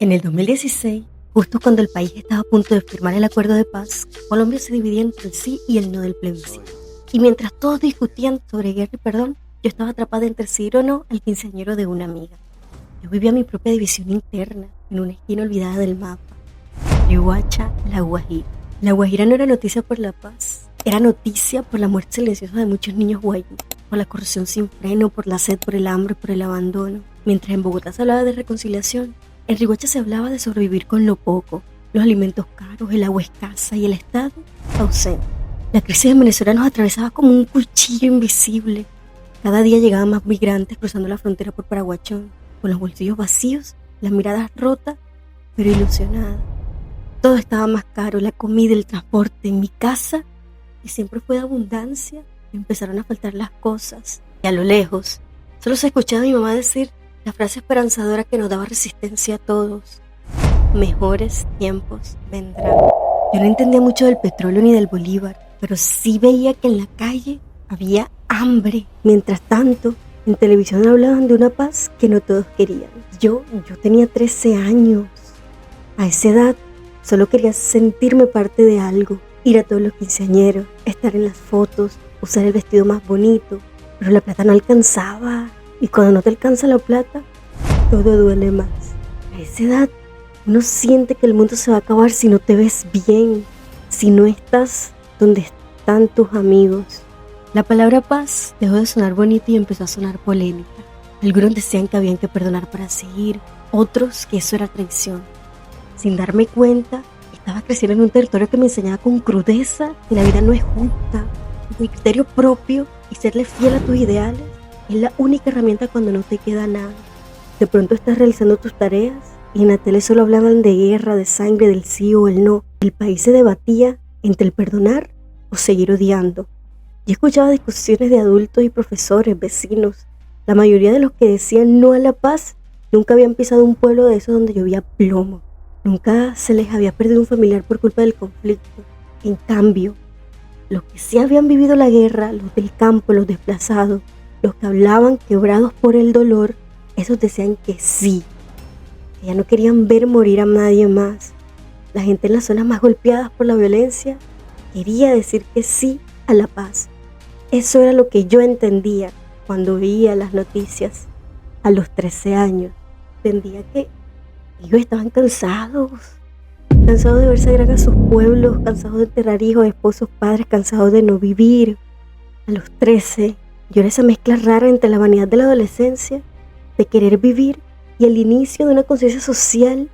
En el 2016, justo cuando el país estaba a punto de firmar el acuerdo de paz, Colombia se dividía entre el sí y el no del plebiscito. Y mientras todos discutían sobre guerra y perdón, yo estaba atrapada entre sí ir o no al quinceañero de una amiga. Yo vivía mi propia división interna, en una esquina olvidada del mapa. Riohacha, La Guajira. La Guajira no era noticia por la paz, era noticia por la muerte silenciosa de muchos niños guayú, por la corrupción sin freno, por la sed, por el hambre, por el abandono. Mientras en Bogotá se hablaba de reconciliación, en Riohacha se hablaba de sobrevivir con lo poco, los alimentos caros, el agua escasa y el Estado ausente. La crisis en Venezuela nos atravesaba como un cuchillo invisible. Cada día llegaban más migrantes cruzando la frontera por Paraguachón, con los bolsillos vacíos, las miradas rotas, pero ilusionadas. Todo estaba más caro, la comida, el transporte. En mi casa, que siempre fue de abundancia, empezaron a faltar las cosas. Y a lo lejos, solo se escuchaba a mi mamá decir la frase esperanzadora que nos daba resistencia a todos: mejores tiempos vendrán. Yo no entendía mucho del petróleo ni del bolívar, pero sí veía que en la calle había hambre. Mientras tanto, en televisión hablaban de una paz que no todos querían. Yo tenía 13 años. A esa edad, solo quería sentirme parte de algo, ir a todos los quinceañeros, estar en las fotos, usar el vestido más bonito, pero la plata no alcanzaba. Y cuando no te alcanza la plata, todo duele más. A esa edad, uno siente que el mundo se va a acabar si no te ves bien, si no estás donde están tus amigos. La palabra paz dejó de sonar bonita y empezó a sonar polémica. Algunos decían que habían que perdonar para seguir, otros que eso era traición. Sin darme cuenta, estaba creciendo en un territorio que me enseñaba con crudeza que la vida no es justa, que el criterio propio y serle fiel a tus ideales es la única herramienta cuando no te queda nada. De pronto estás realizando tus tareas y en la tele solo hablaban de guerra, de sangre, del sí o el no. El país se debatía entre el perdonar o seguir odiando. Yo escuchaba discusiones de adultos y profesores, vecinos. La mayoría de los que decían no a la paz nunca habían pisado un pueblo de esos donde llovía plomo. Nunca se les había perdido un familiar por culpa del conflicto. En cambio, los que sí habían vivido la guerra, los del campo, los desplazados, los que hablaban quebrados por el dolor, esos decían que sí, que ya no querían ver morir a nadie más. La gente en las zonas más golpeadas por la violencia quería decir que sí a la paz. Eso era lo que yo entendía cuando veía las noticias. A los 13 años, entendía que ellos estaban cansados de ver sagrar a sus pueblos, cansados de enterrar hijos, esposos, padres, cansados de no vivir. A los 13, yo era esa mezcla rara entre la vanidad de la adolescencia, de querer vivir, y el inicio de una conciencia social